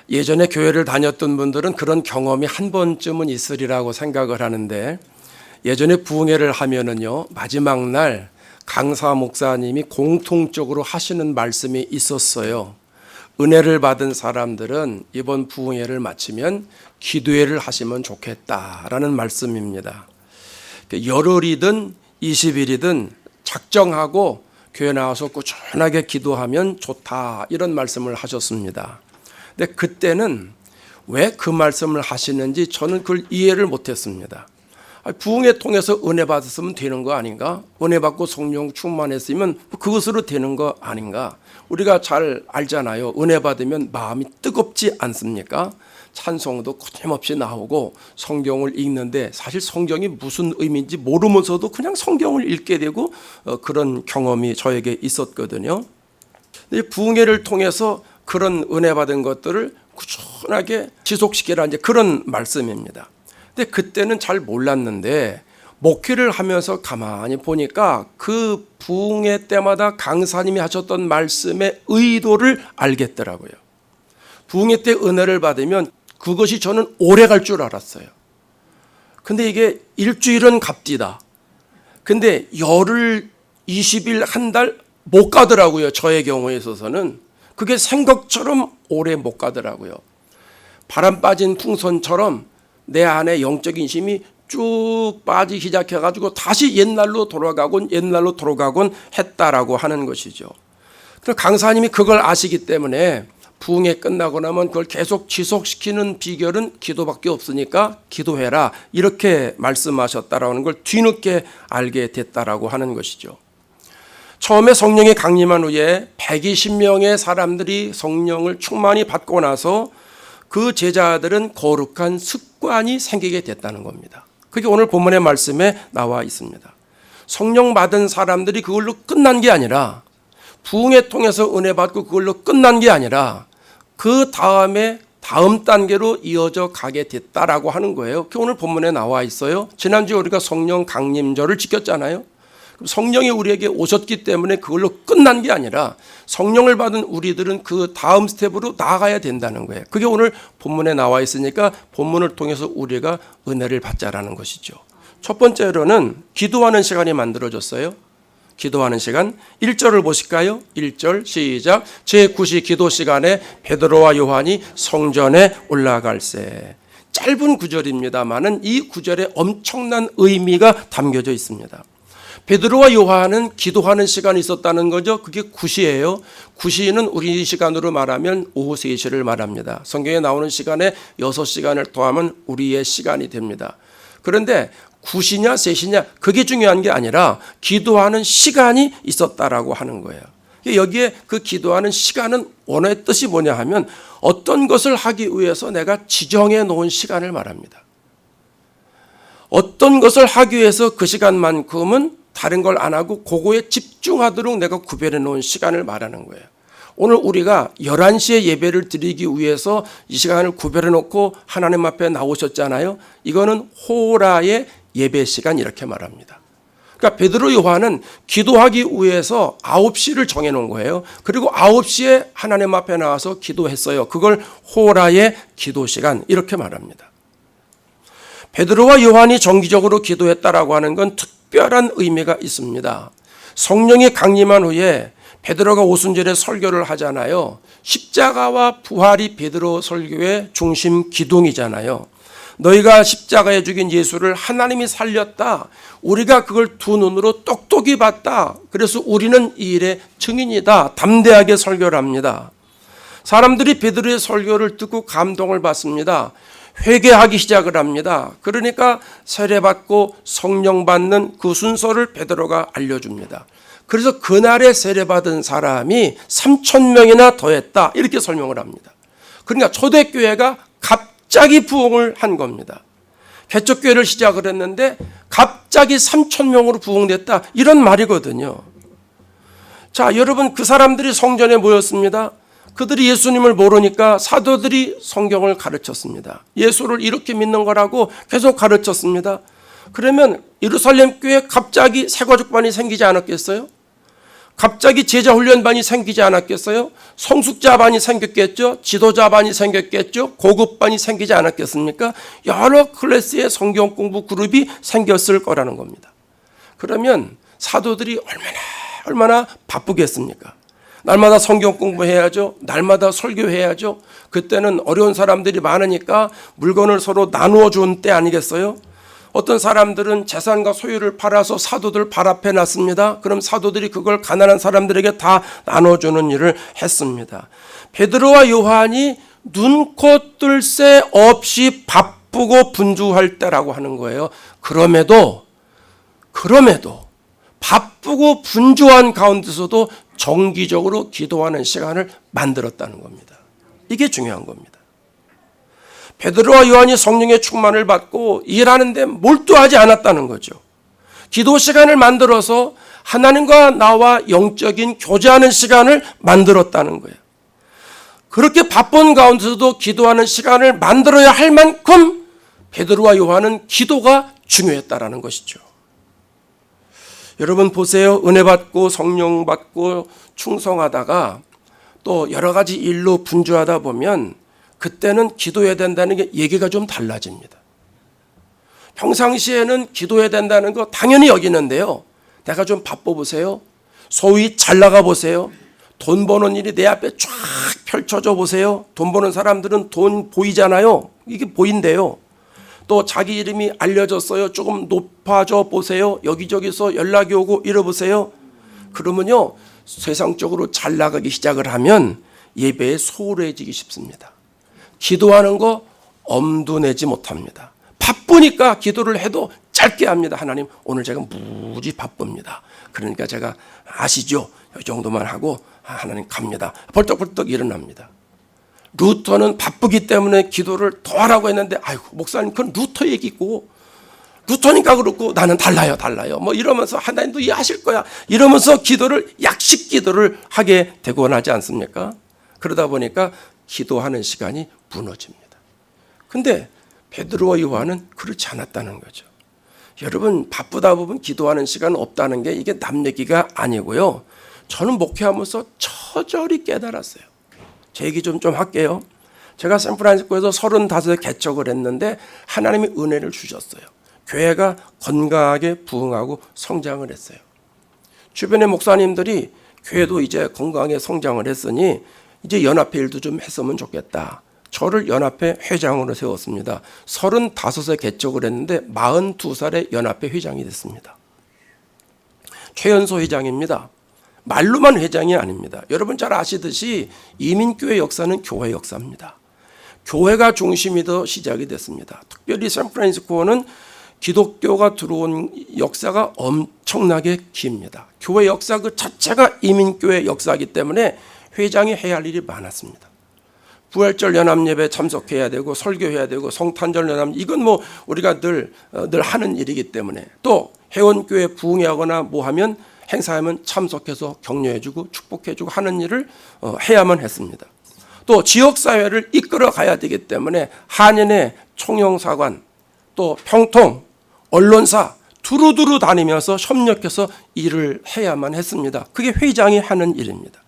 예전에 교회를 다녔던 분들은 그런 경험이 한 번쯤은 있으리라고 생각을 하는데, 예전에 부흥회를 하면은요, 마지막 날 강사 목사님이 공통적으로 하시는 말씀이 있었어요. 은혜를 받은 사람들은 이번 부흥회를 마치면 기도회를 하시면 좋겠다라는 말씀입니다. 열흘이든 20일이든 작정하고 교회 나와서 꾸준하게 기도하면 좋다, 이런 말씀을 하셨습니다. 근데 그때는 왜 그 말씀을 하시는지 저는 그걸 이해를 못했습니다. 부흥회 통해서 은혜 받았으면 되는 거 아닌가? 은혜 받고 성령 충만했으면 그것으로 되는 거 아닌가? 우리가 잘 알잖아요. 은혜 받으면 마음이 뜨겁지 않습니까? 찬송도 거침없이 나오고 성경을 읽는데 사실 성경이 무슨 의미인지 모르면서도 그냥 성경을 읽게 되고 그런 경험이 저에게 있었거든요. 부흥회를 통해서 그런 은혜 받은 것들을 꾸준하게 지속시키라, 이제 그런 말씀입니다. 근데 그때는 잘 몰랐는데 목회를 하면서 가만히 보니까 그 부흥회 때마다 강사님이 하셨던 말씀의 의도를 알겠더라고요. 부흥회 때 은혜를 받으면 그것이 저는 오래 갈 줄 알았어요. 근데 이게 일주일은 갑디다. 근데 열흘, 20일, 한 달 못 가더라고요. 저의 경우에 있어서는. 그게 생각처럼 오래 못 가더라고요. 바람 빠진 풍선처럼 내 안에 영적인 힘이 쭉 빠지기 시작해가지고 다시 옛날로 돌아가곤 했다라고 하는 것이죠. 강사님이 그걸 아시기 때문에 부흥회 끝나고 나면 그걸 계속 지속시키는 비결은 기도밖에 없으니까 기도해라, 이렇게 말씀하셨다라는 걸 뒤늦게 알게 됐다라고 하는 것이죠. 처음에 성령이 강림한 후에 120명의 사람들이 성령을 충만히 받고 나서 그 제자들은 거룩한 습관이 생기게 됐다는 겁니다. 그게 오늘 본문의 말씀에 나와 있습니다. 성령 받은 사람들이 그걸로 끝난 게 아니라, 부흥회 통해서 은혜 받고 그걸로 끝난 게 아니라 그 다음에 다음 단계로 이어져 가게 됐다라고 하는 거예요. 그게 오늘 본문에 나와 있어요. 지난주에 우리가 성령 강림절을 지켰잖아요. 성령이 우리에게 오셨기 때문에 그걸로 끝난 게 아니라 성령을 받은 우리들은 그 다음 스텝으로 나아가야 된다는 거예요. 그게 오늘 본문에 나와 있으니까 본문을 통해서 우리가 은혜를 받자라는 것이죠. 첫 번째로는 기도하는 시간이 만들어졌어요. 기도하는 시간 1절을 보실까요? 1절 시작. 제9시 기도 시간에 베드로와 요한이 성전에 올라갈새. 짧은 구절입니다만은 이 구절에 엄청난 의미가 담겨져 있습니다. 베드로와 요한은 기도하는 시간이 있었다는 거죠. 그게 9시예요. 9시는 우리 시간으로 말하면 오후 3시를 말합니다. 성경에 나오는 시간에 6시간을 더하면 우리의 시간이 됩니다. 그런데 9시냐 3시냐 그게 중요한 게 아니라 기도하는 시간이 있었다라고 하는 거예요. 여기에 그 기도하는 시간은 원어의 뜻이 뭐냐 하면 어떤 것을 하기 위해서 내가 지정해 놓은 시간을 말합니다. 어떤 것을 하기 위해서 그 시간만큼은 다른 걸 안 하고 그거에 집중하도록 내가 구별해 놓은 시간을 말하는 거예요. 오늘 우리가 11시에 예배를 드리기 위해서 이 시간을 구별해 놓고 하나님 앞에 나오셨잖아요. 이거는 호라의 예배 시간, 이렇게 말합니다. 그러니까 베드로 요한은 기도하기 위해서 9시를 정해 놓은 거예요. 그리고 9시에 하나님 앞에 나와서 기도했어요. 그걸 호라의 기도 시간, 이렇게 말합니다. 베드로와 요한이 정기적으로 기도했다라고 하는 건 특별한 의미가 있습니다. 성령이 강림한 후에 베드로가 오순절에 설교를 하잖아요. 십자가와 부활이 베드로 설교의 중심 기둥이잖아요. 너희가 십자가에 죽인 예수를 하나님이 살렸다. 우리가 그걸 두 눈으로 똑똑히 봤다. 그래서 우리는 이 일의 증인이다. 담대하게 설교를 합니다. 사람들이 베드로의 설교를 듣고 감동을 받습니다. 회개하기 시작을 합니다. 그러니까 세례받고 성령 받는 그 순서를 베드로가 알려줍니다. 그래서 그날에 세례받은 사람이 3,000명이나 더했다, 이렇게 설명을 합니다. 그러니까 초대교회가 갑자기 부흥을 한 겁니다. 개척교회를 시작을 했는데 갑자기 3,000명으로 부흥됐다, 이런 말이거든요. 자, 여러분, 그 사람들이 성전에 모였습니다. 그들이 예수님을 모르니까 사도들이 성경을 가르쳤습니다. 예수를 이렇게 믿는 거라고 계속 가르쳤습니다. 그러면 예루살렘 교회에 갑자기 새가족반이 생기지 않았겠어요? 갑자기 제자훈련반이 생기지 않았겠어요? 성숙자반이 생겼겠죠? 지도자반이 생겼겠죠? 고급반이 생기지 않았겠습니까? 여러 클래스의 성경 공부 그룹이 생겼을 거라는 겁니다. 그러면 사도들이 얼마나 바쁘겠습니까? 날마다 성경 공부해야죠. 날마다 설교해야죠. 그때는 어려운 사람들이 많으니까 물건을 서로 나누어 준 때 아니겠어요? 어떤 사람들은 재산과 소유를 팔아서 사도들 발 앞에 놨습니다. 그럼 사도들이 그걸 가난한 사람들에게 다 나눠주는 일을 했습니다. 베드로와 요한이 눈코 뜰 새 없이 바쁘고 분주할 때라고 하는 거예요. 그럼에도 바쁘고 분주한 가운데서도 정기적으로 기도하는 시간을 만들었다는 겁니다. 이게 중요한 겁니다. 베드로와 요한이 성령의 충만을 받고 일하는데 몰두하지 않았다는 거죠. 기도 시간을 만들어서 하나님과 나와 영적인 교제하는 시간을 만들었다는 거예요. 그렇게 바쁜 가운데서도 기도하는 시간을 만들어야 할 만큼 베드로와 요한은 기도가 중요했다라는 것이죠. 여러분 보세요. 은혜 받고 성령 받고 충성하다가 또 여러 가지 일로 분주하다 보면 그때는 기도해야 된다는 게 얘기가 좀 달라집니다. 평상시에는 기도해야 된다는 거 당연히 여기는데요. 내가 좀 바빠 보세요. 소위 잘 나가 보세요. 돈 버는 일이 내 앞에 쫙 펼쳐져 보세요. 돈 버는 사람들은 돈 보이잖아요. 이게 보인대요. 또 자기 이름이 알려졌어요. 조금 높아져 보세요. 여기저기서 연락이 오고 이러보세요. 그러면요, 세상적으로 잘 나가기 시작을 하면 예배에 소홀해지기 쉽습니다. 기도하는 거 엄두 내지 못합니다. 바쁘니까 기도를 해도 짧게 합니다. 하나님, 오늘 제가 무지 바쁩니다. 그러니까 제가 아시죠? 이 정도만 하고 하나님 갑니다. 벌떡벌떡 일어납니다. 루터는 바쁘기 때문에 기도를 더 하라고 했는데, 아이고 목사님 그건 루터 얘기고 루터니까 그렇고 나는 달라요 뭐 이러면서 하나님도 이해하실 거야 이러면서 기도를 약식 기도를 하게 되곤 하지 않습니까? 그러다 보니까 기도하는 시간이 무너집니다. 근데 베드로와 요한은 그렇지 않았다는 거죠. 여러분 바쁘다 보면 기도하는 시간 없다는 게 이게 남 얘기가 아니고요. 저는 목회하면서 처절히 깨달았어요. 제 얘기 좀 할게요. 제가 샌프란시스코에서 35에 개척을 했는데 하나님이 은혜를 주셨어요. 교회가 건강하게 부흥하고 성장을 했어요. 주변의 목사님들이 교회도 이제 건강하게 성장을 했으니 이제 연합회 일도 좀 했으면 좋겠다. 저를 연합회 회장으로 세웠습니다. 35에 개척을 했는데 42살에 연합회 회장이 됐습니다. 최연소 회장입니다. 말로만 회장이 아닙니다. 여러분 잘 아시듯이 이민교회 역사는 교회 역사입니다. 교회가 중심이 더 시작이 됐습니다. 특별히 샌프란시스코는 기독교가 들어온 역사가 엄청나게 깁니다. 교회 역사 그 자체가 이민교회 역사이기 때문에 회장이 해야 할 일이 많았습니다. 부활절 연합예배 참석해야 되고 설교해야 되고 성탄절 연합 이건 뭐 우리가 늘 하는 일이기 때문에 또 회원교회 부흥하거나 뭐 하면 행사하면 참석해서 격려해주고 축복해주고 하는 일을 해야만 했습니다. 또 지역사회를 이끌어 가야 되기 때문에 한인의 총영사관 또 평통 언론사 두루두루 다니면서 협력해서 일을 해야만 했습니다. 그게 회장이 하는 일입니다.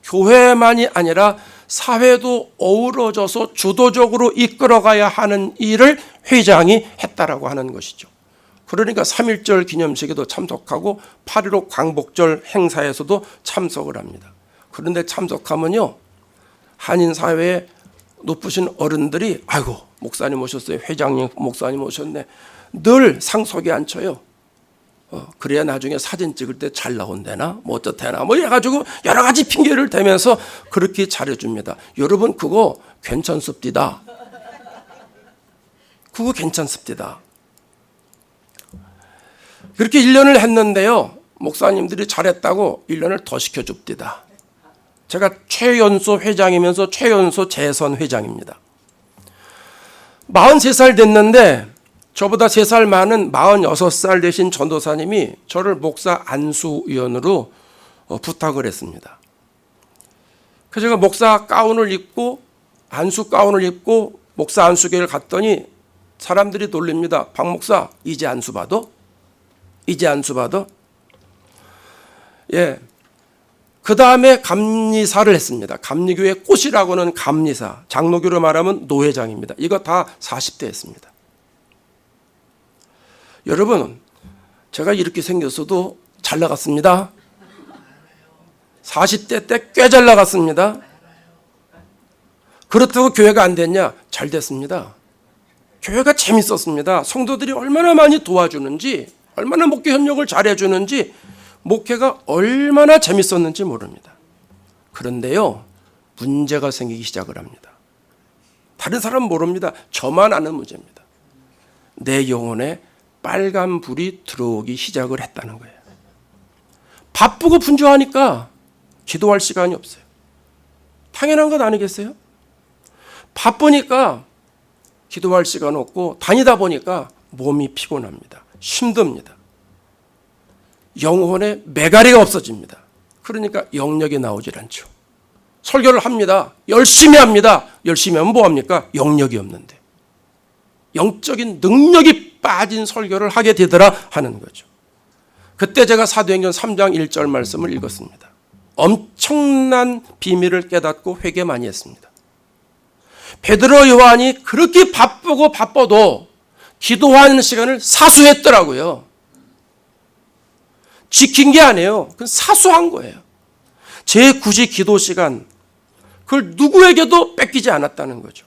교회만이 아니라 사회도 어우러져서 주도적으로 이끌어가야 하는 일을 회장이 했다라고 하는 것이죠. 그러니까 3.1절 기념식에도 참석하고 8.15 광복절 행사에서도 참석을 합니다. 그런데 참석하면요, 한인사회에 높으신 어른들이 아이고 목사님 오셨어요. 회장님 목사님 오셨네. 늘 상석에 앉혀요. 그래야 나중에 사진 찍을 때 잘 나온대나 뭐 어떻대나 뭐 이래가지고 여러 가지 핑계를 대면서 그렇게 잘해줍니다. 여러분 그거 괜찮습니다. 그거 괜찮습니다. 그렇게 1년을 했는데요. 목사님들이 잘했다고 1년을 더 시켜줍니다. 제가 최연소 회장이면서 최연소 재선 회장입니다. 43살 됐는데 저보다 3살 많은 46살 되신 전도사님이 저를 목사 안수위원으로 부탁을 했습니다. 그래서 제가 목사 가운을 입고 안수 가운을 입고 목사 안수교회를 갔더니 사람들이 놀립니다. 박 목사 이제 안수 받아? 이제 안수 받아? 예, 그 다음에 감리사를 했습니다. 감리교회 꽃이라고는 감리사, 장로교로 말하면 노회장입니다. 이거 다 40대 했습니다. 여러분, 제가 이렇게 생겼어도 잘 나갔습니다. 40대 때 꽤 잘 나갔습니다. 그렇다고 교회가 안 됐냐? 잘 됐습니다. 교회가 재밌었습니다. 성도들이 얼마나 많이 도와주는지, 얼마나 목회 협력을 잘해주는지, 목회가 얼마나 재밌었는지 모릅니다. 그런데요, 문제가 생기기 시작을 합니다. 다른 사람은 모릅니다. 저만 아는 문제입니다. 내 영혼에 빨간 불이 들어오기 시작을 했다는 거예요. 바쁘고 분주하니까 기도할 시간이 없어요. 당연한 것 아니겠어요? 바쁘니까 기도할 시간 없고 다니다 보니까 몸이 피곤합니다. 힘듭니다. 영혼의 메가리가 없어집니다. 그러니까 영역이 나오질 않죠. 설교를 합니다. 열심히 합니다. 열심히 하면 뭐합니까? 영역이 없는데. 영적인 능력이 빠진 설교를 하게 되더라 하는 거죠. 그때 제가 사도행전 3장 1절 말씀을 읽었습니다. 엄청난 비밀을 깨닫고 회개 많이 했습니다. 베드로 요한이 그렇게 바쁘고 바빠도 기도하는 시간을 사수했더라고요. 지킨 게 아니에요. 그건 사수한 거예요. 제9시 기도 시간, 그걸 누구에게도 뺏기지 않았다는 거죠.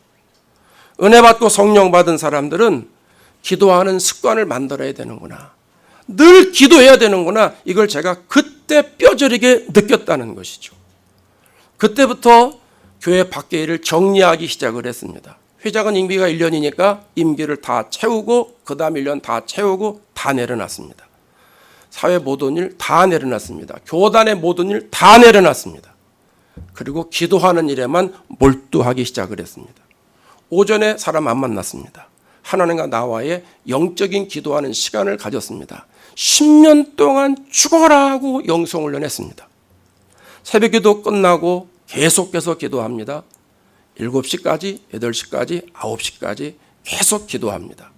은혜 받고 성령 받은 사람들은 기도하는 습관을 만들어야 되는구나. 늘 기도해야 되는구나. 이걸 제가 그때 뼈저리게 느꼈다는 것이죠. 그때부터 교회 밖의 일을 정리하기 시작을 했습니다. 회장은 임기가 1년이니까 임기를 다 채우고 그 다음 1년 다 채우고 다 내려놨습니다. 사회 모든 일 다 내려놨습니다. 교단의 모든 일 다 내려놨습니다. 그리고 기도하는 일에만 몰두하기 시작을 했습니다. 오전에 사람 안 만났습니다. 하나님과 나와의 영적인 기도하는 시간을 가졌습니다. 10년 동안 죽어라 하고 영성훈련 했습니다. 새벽기도 끝나고 계속해서 기도합니다. 7시까지, 8시까지, 9시까지 계속 기도합니다.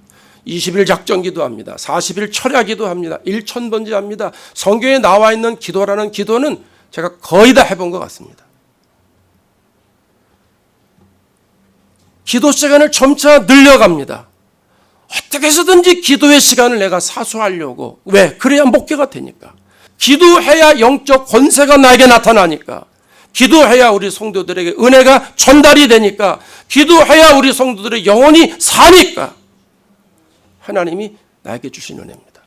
20일 작전 기도합니다. 40일 철야 기도합니다. 1000번째 합니다. 성경에 나와 있는 기도라는 기도는 제가 거의 다 해본 것 같습니다. 기도 시간을 점차 늘려갑니다. 어떻게 해서든지 기도의 시간을 내가 사수하려고. 왜? 그래야 목회가 되니까. 기도해야 영적 권세가 나에게 나타나니까. 기도해야 우리 성도들에게 은혜가 전달이 되니까. 기도해야 우리 성도들의 영혼이 사니까. 하나님이 나에게 주신 은혜입니다.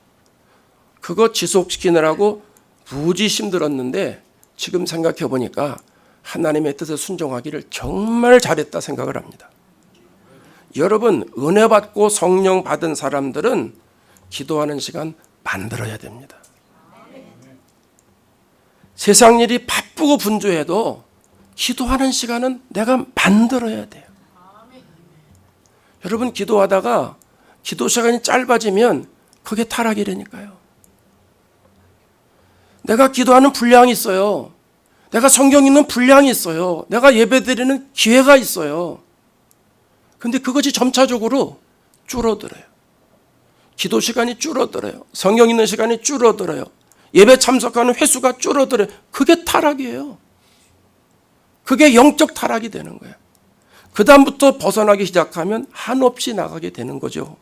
그거 지속시키느라고 무지 힘들었는데 지금 생각해 보니까 하나님의 뜻에 순종하기를 정말 잘했다 생각을 합니다. 여러분, 은혜 받고 성령 받은 사람들은 기도하는 시간 만들어야 됩니다. 세상 일이 바쁘고 분주해도 기도하는 시간은 내가 만들어야 돼요. 여러분, 기도하다가 기도 시간이 짧아지면 그게 타락이라니까요. 내가 기도하는 분량이 있어요. 내가 성경 읽는 분량이 있어요. 내가 예배드리는 기회가 있어요. 근데 그것이 점차적으로 줄어들어요. 기도 시간이 줄어들어요. 성경 읽는 시간이 줄어들어요. 예배 참석하는 횟수가 줄어들어요. 그게 타락이에요. 그게 영적 타락이 되는 거예요. 그 다음부터 벗어나기 시작하면 한없이 나가게 되는 거죠.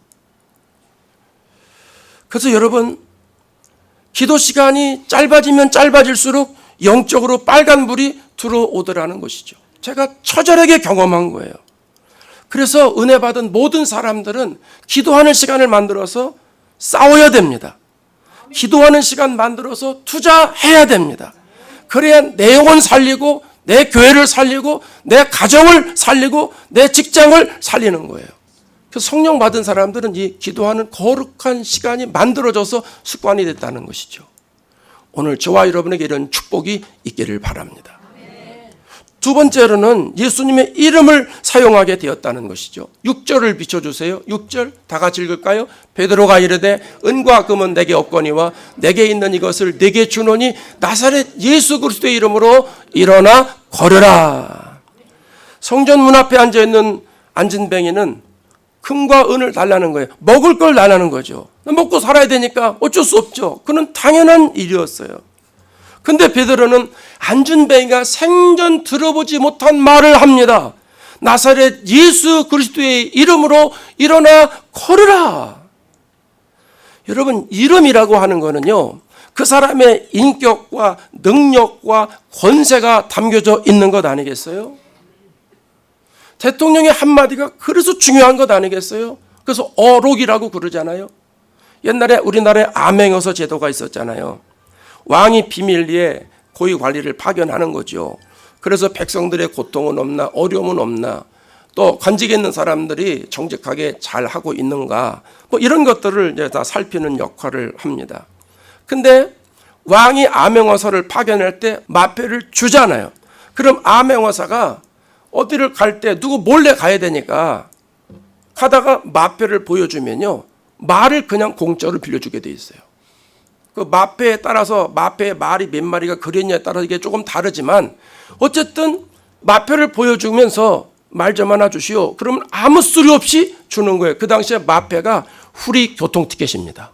그래서 여러분, 기도 시간이 짧아지면 짧아질수록 영적으로 빨간불이 들어오더라는 것이죠. 제가 처절하게 경험한 거예요. 그래서 은혜 받은 모든 사람들은 기도하는 시간을 만들어서 싸워야 됩니다. 기도하는 시간 만들어서 투자해야 됩니다. 그래야 내 영혼 살리고 내 교회를 살리고 내 가정을 살리고 내 직장을 살리는 거예요. 그래서 성령 받은 사람들은 이 기도하는 거룩한 시간이 만들어져서 습관이 됐다는 것이죠. 오늘 저와 여러분에게 이런 축복이 있기를 바랍니다. 두 번째로는 예수님의 이름을 사용하게 되었다는 것이죠. 6절을 비춰주세요. 6절 다 같이 읽을까요? 베드로가 이르되 은과 금은 내게 없거니와 내게 있는 이것을 내게 주노니 나사렛 예수 그리스도의 이름으로 일어나 걸으라. 성전 문 앞에 앉은 뱅이는 금과 은을 달라는 거예요. 먹을 걸 달라는 거죠. 먹고 살아야 되니까 어쩔 수 없죠. 그는 당연한 일이었어요. 근데 베드로는 안진뱅이가 생전 들어보지 못한 말을 합니다. 나사렛 예수 그리스도의 이름으로 일어나 걸으라. 여러분, 이름이라고 하는 거는요, 그 사람의 인격과 능력과 권세가 담겨져 있는 것 아니겠어요? 대통령의 한마디가 그래서 중요한 것 아니겠어요? 그래서 어록이라고 그러잖아요. 옛날에 우리나라에 암행어사 제도가 있었잖아요. 왕이 비밀리에 고위 관리를 파견하는 거죠. 그래서 백성들의 고통은 없나, 어려움은 없나, 또 관직에 있는 사람들이 정직하게 잘 하고 있는가, 뭐 이런 것들을 이제 다 살피는 역할을 합니다. 근데 왕이 암행어사를 파견할 때 마패를 주잖아요. 그럼 암행어사가 어디를 갈 때 누구 몰래 가야 되니까 가다가 마패를 보여주면요, 말을 그냥 공짜로 빌려주게 돼 있어요. 그 마패에 따라서 마패의 말이 몇 마리가 그랬냐에 따라 이게 조금 다르지만 어쨌든 마패를 보여주면서 말 좀 하나 주시오. 그러면 아무 소리 없이 주는 거예요. 그 당시에 마패가 후리 교통 티켓입니다.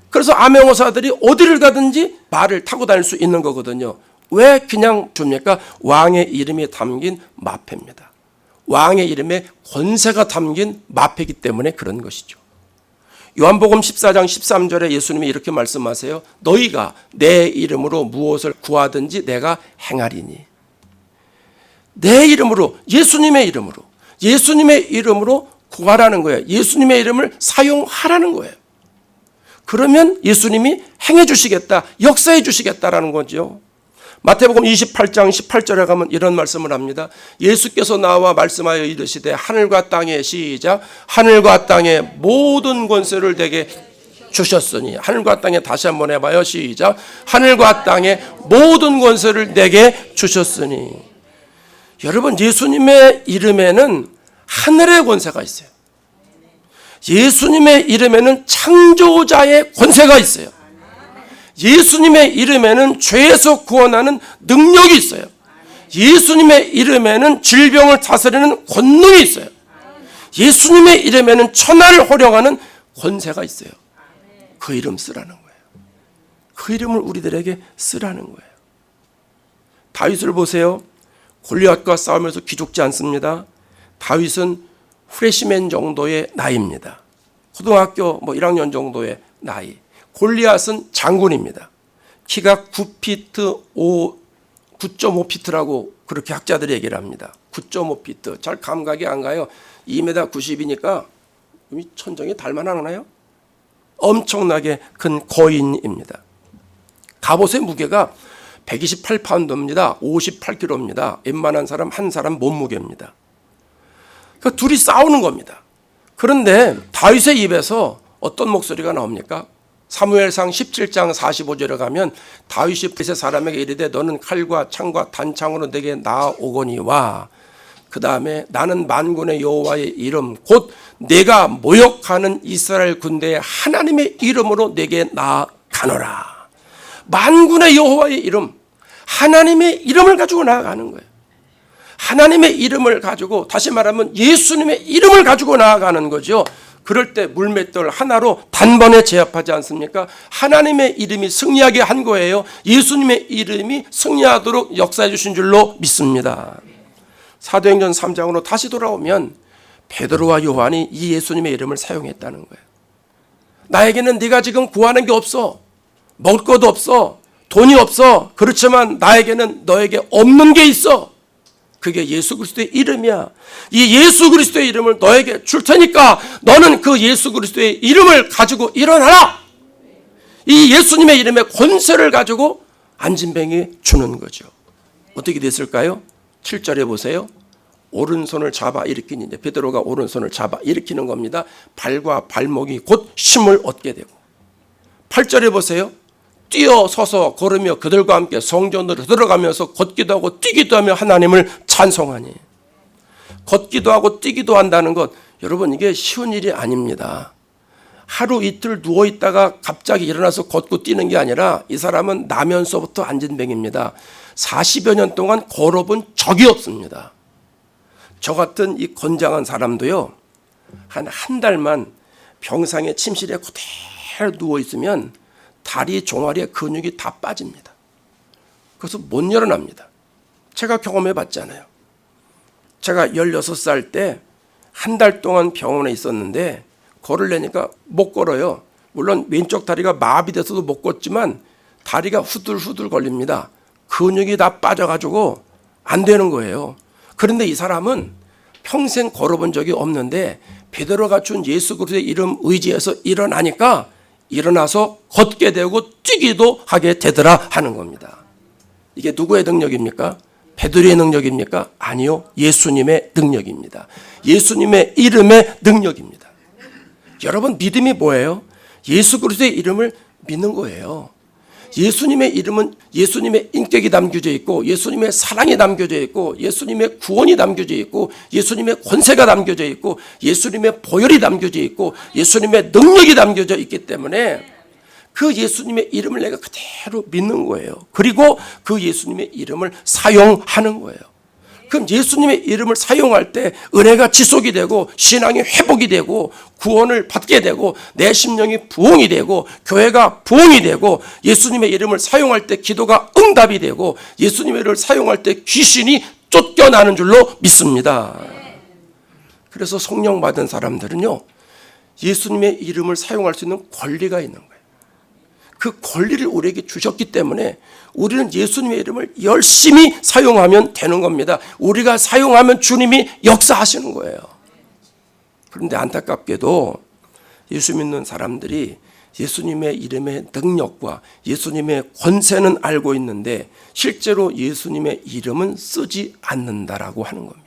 그래서 암행어사들이 어디를 가든지 말을 타고 다닐 수 있는 거거든요. 왜 그냥 줍니까? 왕의 이름이 담긴 마패입니다. 왕의 이름에 권세가 담긴 마패이기 때문에 그런 것이죠. 요한복음 14장 13절에 예수님이 이렇게 말씀하세요. 너희가 내 이름으로 무엇을 구하든지 내가 행하리니. 내 이름으로, 예수님의 이름으로 구하라는 거예요. 예수님의 이름을 사용하라는 거예요. 그러면 예수님이 행해 주시겠다, 역사해 주시겠다라는 거죠. 마태복음 28장 18절에 가면 이런 말씀을 합니다. 예수께서 나와 말씀하여 이르시되 하늘과 땅에, 시작, 하늘과 땅의 모든 권세를 내게 주셨으니. 하늘과 땅에 다시 한번 해봐요. 시작. 하늘과 땅의 모든 권세를 내게 주셨으니. 여러분, 예수님의 이름에는 하늘의 권세가 있어요. 예수님의 이름에는 창조자의 권세가 있어요. 예수님의 이름에는 죄에서 구원하는 능력이 있어요. 예수님의 이름에는 질병을 다스리는 권능이 있어요. 예수님의 이름에는 천하를 호령하는 권세가 있어요. 그 이름 쓰라는 거예요. 그 이름을 우리들에게 쓰라는 거예요. 다윗을 보세요. 골리앗과 싸우면서 기죽지 않습니다. 다윗은 프레시맨 정도의 나이입니다. 고등학교 1학년 정도의 나이. 골리앗은 장군입니다. 키가 9.5피트라고 그렇게 학자들이 얘기를 합니다. 9.5피트. 잘 감각이 안 가요. 2m 90이니까 천정이 닮아 나나요? 엄청나게 큰 거인입니다. 갑옷의 무게가 128파운드입니다. 58kg입니다. 웬만한 사람 한 사람 몸무게입니다. 그러니까 둘이 싸우는 겁니다. 그런데 다윗의 입에서 어떤 목소리가 나옵니까? 사무엘상 17장 45절에 가면 다윗이 블레셋 사람에게 이르되 너는 칼과 창과 단창으로 내게 나아오거니와, 그 다음에 나는 만군의 여호와의 이름 곧 내가 모욕하는 이스라엘 군대의 하나님의 이름으로 내게 나아가노라. 만군의 여호와의 이름, 하나님의 이름을 가지고 나아가는 거예요. 하나님의 이름을 가지고, 다시 말하면 예수님의 이름을 가지고 나아가는 거죠. 그럴 때 물맷돌 하나로 단번에 제압하지 않습니까? 하나님의 이름이 승리하게 한 거예요. 예수님의 이름이 승리하도록 역사해 주신 줄로 믿습니다. 사도행전 3장으로 다시 돌아오면 베드로와 요한이 이 예수님의 이름을 사용했다는 거예요. 나에게는 네가 지금 구하는 게 없어. 먹을 것도 없어. 돈이 없어. 그렇지만 나에게는 너에게 없는 게 있어. 그게 예수 그리스도의 이름이야. 이 예수 그리스도의 이름을 너에게 줄 테니까 너는 그 예수 그리스도의 이름을 가지고 일어나라. 이 예수님의 이름의 권세를 가지고 안진뱅이에 주는 거죠. 어떻게 됐을까요? 7절에 보세요. 오른손을 잡아 일으키니, 베드로가 오른손을 잡아 일으키는 겁니다. 발과 발목이 곧 힘을 얻게 되고. 8절에 보세요. 뛰어 서서 걸으며 그들과 함께 성전으로 들어가면서 걷기도 하고 뛰기도 하며 하나님을 찬송하니. 걷기도 하고 뛰기도 한다는 것, 여러분 이게 쉬운 일이 아닙니다. 하루 이틀 누워있다가 갑자기 일어나서 걷고 뛰는 게 아니라 이 사람은 나면서부터 안진뱅입니다. 40여 년 동안 걸어본 적이 없습니다. 저 같은 이 건장한 사람도요, 한 달만 병상에 침실에 그대로 누워있으면 다리 종아리에 근육이 다 빠집니다. 그래서 못 일어납니다. 제가 경험해 봤잖아요. 제가 16살 때 한 달 동안 병원에 있었는데 걸으려니까 못 걸어요. 물론 왼쪽 다리가 마비돼서도 못 걷지만 다리가 후들후들 걸립니다. 근육이 다 빠져가지고 안 되는 거예요. 그런데 이 사람은 평생 걸어본 적이 없는데 베드로가 준 예수 그리스도의 이름 의지해서 일어나니까 일어나서 걷게 되고 뛰기도 하게 되더라 하는 겁니다. 이게 누구의 능력입니까? 베드로의 능력입니까? 아니요. 예수님의 능력입니다. 예수님의 이름의 능력입니다. 여러분, 믿음이 뭐예요? 예수 그리스도의 이름을 믿는 거예요. 예수님의 이름은 예수님의 인격이 담겨져 있고 예수님의 사랑이 담겨져 있고 예수님의 구원이 담겨져 있고 예수님의 권세가 담겨져 있고 예수님의 보혈이 담겨져 있고 예수님의 능력이 담겨져 있기 때문에 그 예수님의 이름을 내가 그대로 믿는 거예요. 그리고 그 예수님의 이름을 사용하는 거예요. 그럼 예수님의 이름을 사용할 때 은혜가 지속이 되고 신앙이 회복이 되고 구원을 받게 되고 내 심령이 부흥이 되고 교회가 부흥이 되고 예수님의 이름을 사용할 때 기도가 응답이 되고 예수님의 이름을 사용할 때 귀신이 쫓겨나는 줄로 믿습니다. 그래서 성령 받은 사람들은요, 예수님의 이름을 사용할 수 있는 권리가 있는 거예요. 그 권리를 우리에게 주셨기 때문에 우리는 예수님의 이름을 열심히 사용하면 되는 겁니다. 우리가 사용하면 주님이 역사하시는 거예요. 그런데 안타깝게도 예수 믿는 사람들이 예수님의 이름의 능력과 예수님의 권세는 알고 있는데 실제로 예수님의 이름은 쓰지 않는다라고 하는 겁니다.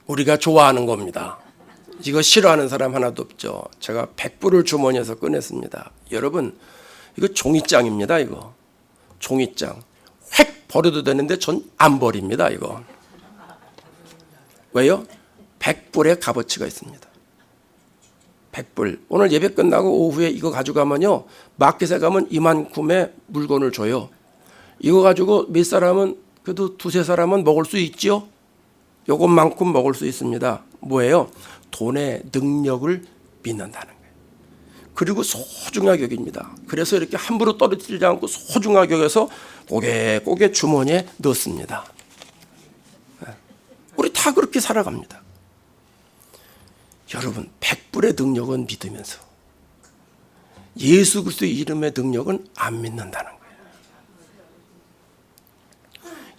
우리가 좋아하는 겁니다. 이거 싫어하는 사람 하나도 없죠. 제가 100불을 주머니에서 꺼냈습니다. 여러분, 이거 종이장입니다. 이거 종이장 획 버려도 되는데 전 안 버립니다. 이거 왜요? 100불의 값어치가 있습니다. 100불. 오늘 예배 끝나고 오후에 이거 가져가면요, 마켓에 가면 이만큼의 물건을 줘요. 이거 가지고 몇 사람은, 그래도 두세 사람은 먹을 수 있죠. 요것만큼 먹을 수 있습니다. 뭐예요? 돈의 능력을 믿는다는 거예요. 그리고 소중하게 여깁니다. 그래서 이렇게 함부로 떨어뜨리지 않고 소중하게 여겨서 고개 주머니에 넣습니다. 우리 다 그렇게 살아갑니다. 여러분, 100불의 능력은 믿으면서 예수 그리스도의 이름의 능력은 안 믿는다는 거예요.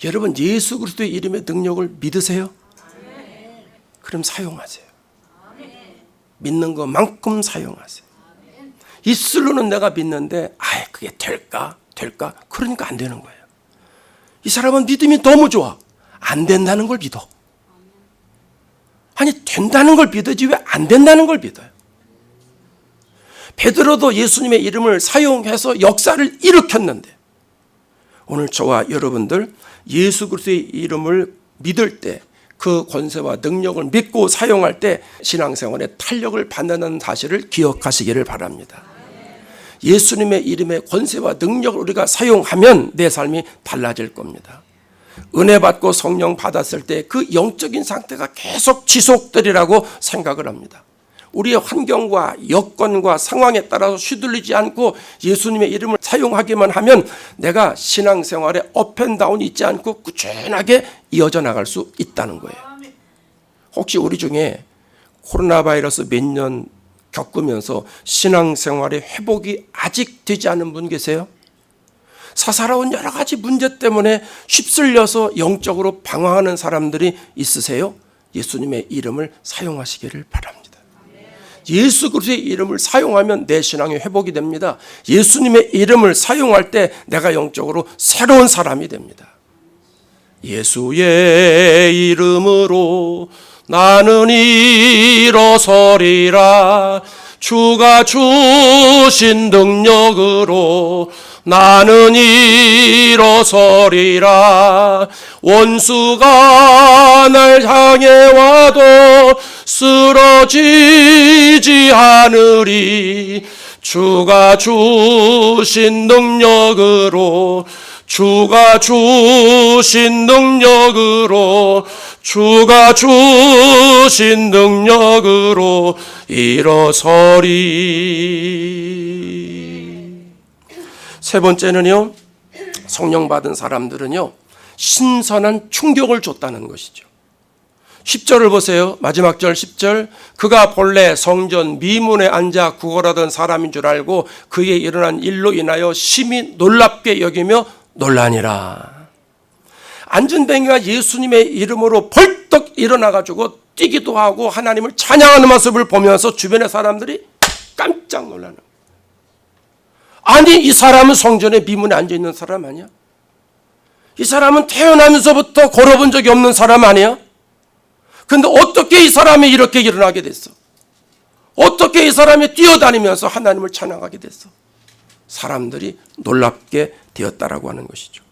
여러분, 예수 그리스도의 이름의 능력을 믿으세요? 그럼 사용하세요. 믿는 것만큼 사용하세요. 입술로는 내가 믿는데 그게 될까? 그러니까 안 되는 거예요. 이 사람은 믿음이 너무 좋아. 안 된다는 걸 믿어. 아니, 된다는 걸 믿어지 왜 안 된다는 걸 믿어요? 베드로도 예수님의 이름을 사용해서 역사를 일으켰는데 오늘 저와 여러분들 예수 그리스도의 이름을 믿을 때 그 권세와 능력을 믿고 사용할 때 신앙생활에 탄력을 받는다는 사실을 기억하시기를 바랍니다. 예수님의 이름의 권세와 능력을 우리가 사용하면 내 삶이 달라질 겁니다. 은혜 받고 성령 받았을 때 그 영적인 상태가 계속 지속되리라고 생각을 합니다. 우리의 환경과 여건과 상황에 따라서 휘둘리지 않고 예수님의 이름을 사용하기만 하면 내가 신앙생활에 업앤다운이 있지 않고 꾸준하게 이어져 나갈 수 있다는 거예요. 혹시 우리 중에 코로나 바이러스 몇 년 겪으면서 신앙생활의 회복이 아직 되지 않은 분 계세요? 사사로운 여러 가지 문제 때문에 휩쓸려서 영적으로 방황하는 사람들이 있으세요? 예수님의 이름을 사용하시기를 바랍니다. 예수 그리스도의 이름을 사용하면 내 신앙이 회복이 됩니다. 예수님의 이름을 사용할 때 내가 영적으로 새로운 사람이 됩니다. 예수의 이름으로 나는 일어서리라. 주가 주신 능력으로 나는 일어서리라. 원수가 날 향해 와도 쓰러지지 않으리. 주가 주신 능력으로 주가 주신 능력으로 주가 주신 능력으로 일어서리. 세 번째는요, 성령 받은 사람들은요 신선한 충격을 줬다는 것이죠. 10절을 보세요. 마지막 절 10절. 그가 본래 성전 미문에 앉아 구걸하던 사람인 줄 알고 그에 일어난 일로 인하여 심히 놀랍게 여기며 놀라니라. 안전뱅이가 예수님의 이름으로 벌떡 일어나가지고 뛰기도 하고 하나님을 찬양하는 모습을 보면서 주변의 사람들이 깜짝 놀라는 거예요. 아니, 이 사람은 성전의 미문에 앉아있는 사람 아니야? 이 사람은 태어나면서부터 걸어본 적이 없는 사람 아니야? 근데 어떻게 이 사람이 이렇게 일어나게 됐어? 어떻게 이 사람이 뛰어다니면서 하나님을 찬양하게 됐어? 사람들이 놀랍게 되었다라고 하는 것이죠.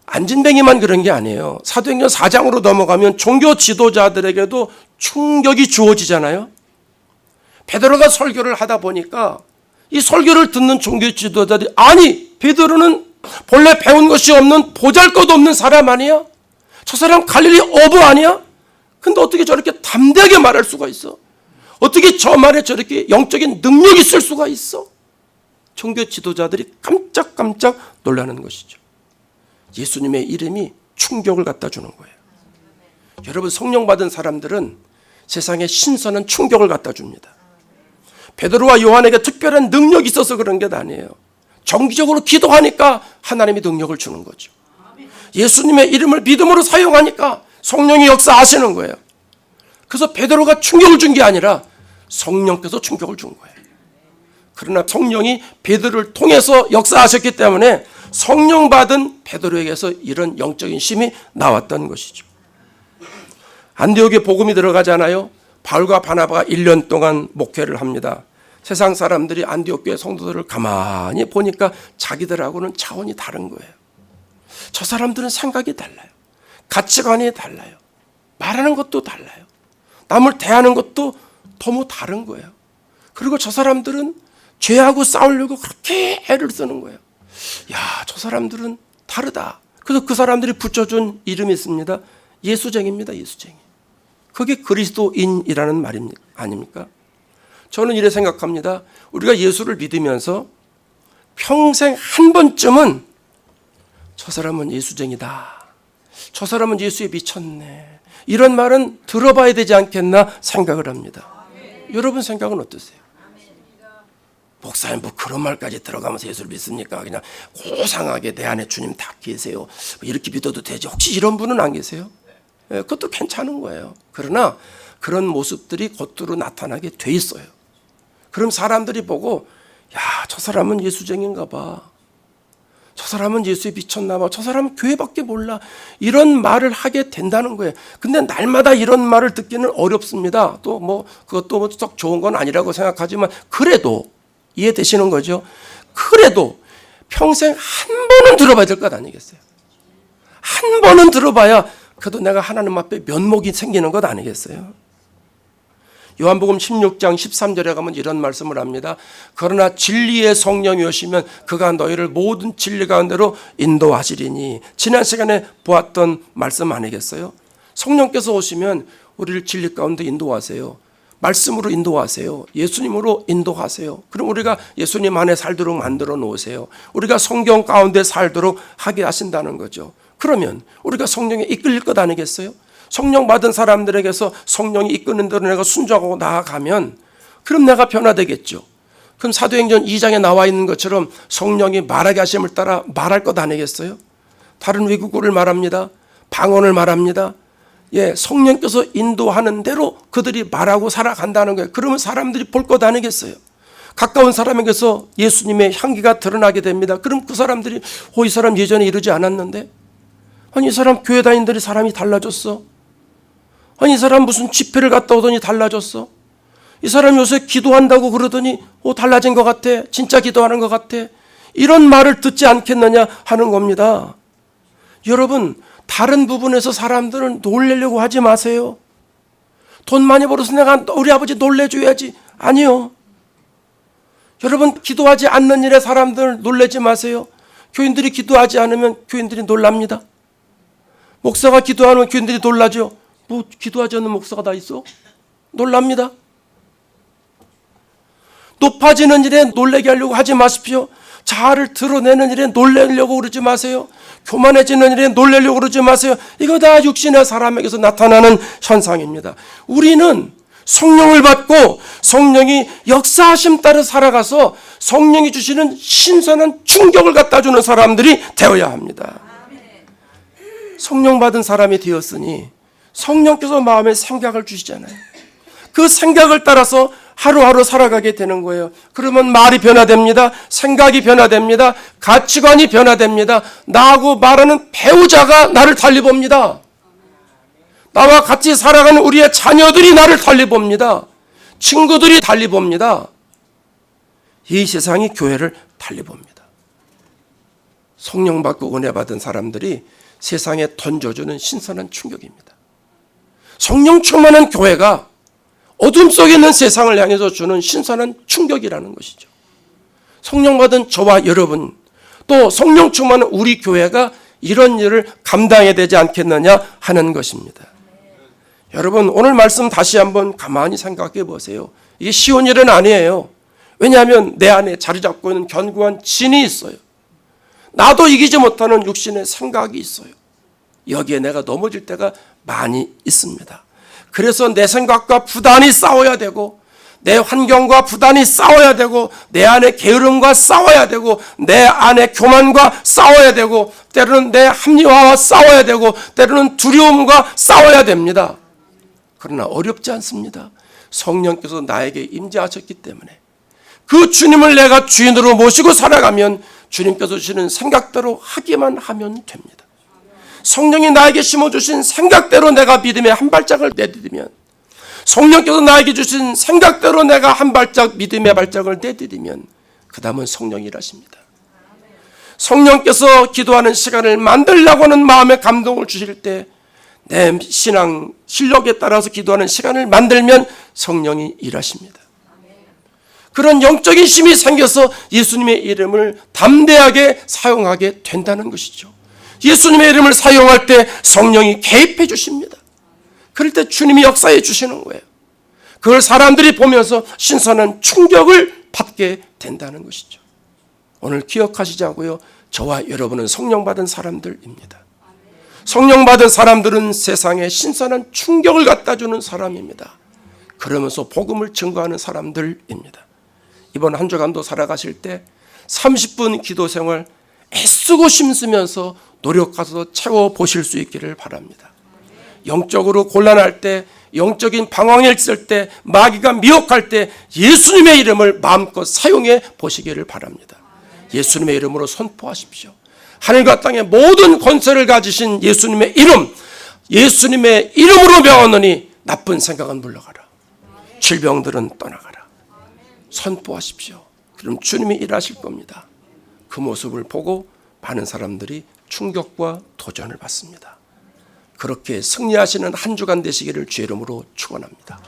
안진뱅이만 그런 게 아니에요. 사도행전 4장으로 넘어가면 종교 지도자들에게도 충격이 주어지잖아요. 베드로가 설교를 하다 보니까 이 설교를 듣는 종교 지도자들이, 아니, 베드로는 본래 배운 것이 없는 보잘것없는 사람 아니야? 저 사람 갈릴리 어부 아니야? 근데 어떻게 저렇게 담대하게 말할 수가 있어? 어떻게 저 말에 저렇게 영적인 능력이 있을 수가 있어? 종교 지도자들이 깜짝깜짝 놀라는 것이죠. 예수님의 이름이 충격을 갖다 주는 거예요. 여러분, 성령 받은 사람들은 세상에 신선한 충격을 갖다 줍니다. 베드로와 요한에게 특별한 능력이 있어서 그런 게 아니에요. 정기적으로 기도하니까 하나님이 능력을 주는 거죠. 예수님의 이름을 믿음으로 사용하니까 성령이 역사하시는 거예요. 그래서 베드로가 충격을 준 게 아니라 성령께서 충격을 준 거예요. 그러나 성령이 베드로를 통해서 역사하셨기 때문에 성령 받은 베드로에게서 이런 영적인 힘이 나왔던 것이죠. 안디옥에 복음이 들어가잖아요. 바울과 바나바가 1년 동안 목회를 합니다. 세상 사람들이 안디옥 교회 성도들을 가만히 보니까 자기들하고는 차원이 다른 거예요. 저 사람들은 생각이 달라요. 가치관이 달라요. 말하는 것도 달라요. 남을 대하는 것도 너무 다른 거예요. 그리고 저 사람들은 죄하고 싸우려고 그렇게 애를 쓰는 거예요. 야, 저 사람들은 다르다. 그래서 그 사람들이 붙여준 이름이 있습니다. 예수쟁이입니다. 예수쟁이. 그게 그리스도인이라는 말입니다. 아닙니까? 저는 이래 생각합니다. 우리가 예수를 믿으면서 평생 한 번쯤은 저 사람은 예수쟁이다, 저 사람은 예수에 미쳤네, 이런 말은 들어봐야 되지 않겠나 생각을 합니다. 여러분 생각은 어떠세요? 목사님 뭐 그런 말까지 들어가면서 예수를 믿습니까? 그냥 고상하게 내 안에 주님 다 계세요, 이렇게 믿어도 되지, 혹시 이런 분은 안 계세요? 그것도 괜찮은 거예요. 그러나 그런 모습들이 겉으로 나타나게 돼 있어요. 그럼 사람들이 보고, 야, 저 사람은 예수쟁인가 봐, 저 사람은 예수에 미쳤나 봐, 저 사람은 교회밖에 몰라, 이런 말을 하게 된다는 거예요. 근데 날마다 이런 말을 듣기는 어렵습니다. 또 뭐 그것도 뭐 썩 좋은 건 아니라고 생각하지만, 그래도 이해되시는 거죠? 그래도 평생 한 번은 들어봐야 될 것 아니겠어요? 한 번은 들어봐야 그래도 내가 하나님 앞에 면목이 생기는 것 아니겠어요? 요한복음 16장 13절에 가면 이런 말씀을 합니다. 그러나 진리의 성령이 오시면 그가 너희를 모든 진리 가운데로 인도하시리니. 지난 시간에 보았던 말씀 아니겠어요? 성령께서 오시면 우리를 진리 가운데 인도하세요. 말씀으로 인도하세요. 예수님으로 인도하세요. 그럼 우리가 예수님 안에 살도록 만들어 놓으세요. 우리가 성경 가운데 살도록 하게 하신다는 거죠. 그러면 우리가 성령에 이끌릴 것 아니겠어요? 성령 받은 사람들에게서 성령이 이끄는 대로 내가 순종하고 나아가면 그럼 내가 변화되겠죠. 그럼 사도행전 2장에 나와 있는 것처럼 성령이 말하게 하심을 따라 말할 것 아니겠어요? 다른 외국어를 말합니다. 방언을 말합니다. 예, 성령께서 인도하는 대로 그들이 말하고 살아간다는 거예요. 그러면 사람들이 볼 것 아니겠어요? 가까운 사람에게서 예수님의 향기가 드러나게 됩니다. 그럼 그 사람들이 이 사람 예전에 이러지 않았는데? 아니, 이 사람 교회 다니는데 사람이 달라졌어. 아니, 이 사람 무슨 집회를 갔다 오더니 달라졌어. 이 사람 요새 기도한다고 그러더니 달라진 것 같아. 진짜 기도하는 것 같아. 이런 말을 듣지 않겠느냐 하는 겁니다. 여러분, 다른 부분에서 사람들은 놀래려고 하지 마세요. 돈 많이 벌어서 내가 우리 아버지 놀래줘야지. 아니요. 여러분, 기도하지 않는 일에 사람들 놀래지 마세요. 교인들이 기도하지 않으면 교인들이 놀랍니다. 목사가 기도하면 교인들이 놀라죠. 뭐 기도하지 않는 목사가 다 있어? 놀랍니다. 높아지는 일에 놀라게 하려고 하지 마십시오. 자아를 드러내는 일에 놀라려고 그러지 마세요. 교만해지는 일에 놀라려고 그러지 마세요. 이거 다 육신의 사람에게서 나타나는 현상입니다. 우리는 성령을 받고 성령이 역사하심 따라 살아가서 성령이 주시는 신선한 충격을 갖다 주는 사람들이 되어야 합니다. 성령 받은 사람이 되었으니 성령께서 마음에 생각을 주시잖아요. 그 생각을 따라서 하루하루 살아가게 되는 거예요. 그러면 말이 변화됩니다. 생각이 변화됩니다. 가치관이 변화됩니다. 나하고 말하는 배우자가 나를 달리 봅니다. 나와 같이 살아가는 우리의 자녀들이 나를 달리 봅니다. 친구들이 달리 봅니다. 이 세상이 교회를 달리 봅니다. 성령 받고 은혜 받은 사람들이 세상에 던져주는 신선한 충격입니다. 성령 충만한 교회가 어둠 속에 있는 세상을 향해서 주는 신선한 충격이라는 것이죠. 성령 받은 저와 여러분, 또 성령 충만한 우리 교회가 이런 일을 감당해야 되지 않겠느냐 하는 것입니다. 여러분, 오늘 말씀 다시 한번 가만히 생각해 보세요. 이게 쉬운 일은 아니에요. 왜냐하면 내 안에 자리 잡고 있는 견고한 진이 있어요. 나도 이기지 못하는 육신의 생각이 있어요. 여기에 내가 넘어질 때가 많이 있습니다. 그래서 내 생각과 부단히 싸워야 되고, 내 환경과 부단히 싸워야 되고, 내 안에 게으름과 싸워야 되고, 내 안에 교만과 싸워야 되고, 때로는 내 합리화와 싸워야 되고, 때로는 두려움과 싸워야 됩니다. 그러나 어렵지 않습니다. 성령께서 나에게 임재하셨기 때문에 그 주님을 내가 주인으로 모시고 살아가면 주님께서 주시는 생각대로 하기만 하면 됩니다. 성령이 나에게 심어주신 생각대로 내가 믿음에 한 발짝을 내디디면, 성령께서 나에게 주신 생각대로 내가 한 발짝 믿음의 발짝을 내디디면 그 다음은 성령이 일하십니다. 성령께서 기도하는 시간을 만들려고 하는 마음의 감동을 주실 때 내 신앙 실력에 따라서 기도하는 시간을 만들면 성령이 일하십니다. 그런 영적인 힘이 생겨서 예수님의 이름을 담대하게 사용하게 된다는 것이죠. 예수님의 이름을 사용할 때 성령이 개입해 주십니다. 그럴 때 주님이 역사해 주시는 거예요. 그걸 사람들이 보면서 신선한 충격을 받게 된다는 것이죠. 오늘 기억하시자고요. 저와 여러분은 성령 받은 사람들입니다. 성령 받은 사람들은 세상에 신선한 충격을 갖다 주는 사람입니다. 그러면서 복음을 증거하는 사람들입니다. 이번 한 주간도 살아가실 때 30분 기도 생활 애쓰고 힘쓰면서 노력해서 채워보실 수 있기를 바랍니다. 영적으로 곤란할 때, 영적인 방황에 있을 때, 마귀가 미혹할 때 예수님의 이름을 마음껏 사용해 보시기를 바랍니다. 예수님의 이름으로 선포하십시오. 하늘과 땅의 모든 권세를 가지신 예수님의 이름, 예수님의 이름으로 명하노니 나쁜 생각은 물러가라. 질병들은 떠나가라. 선포하십시오. 그럼 주님이 일하실 겁니다. 그 모습을 보고 많은 사람들이 충격과 도전을 받습니다. 그렇게 승리하시는 한 주간 되시기를 주의 이름으로 축원합니다.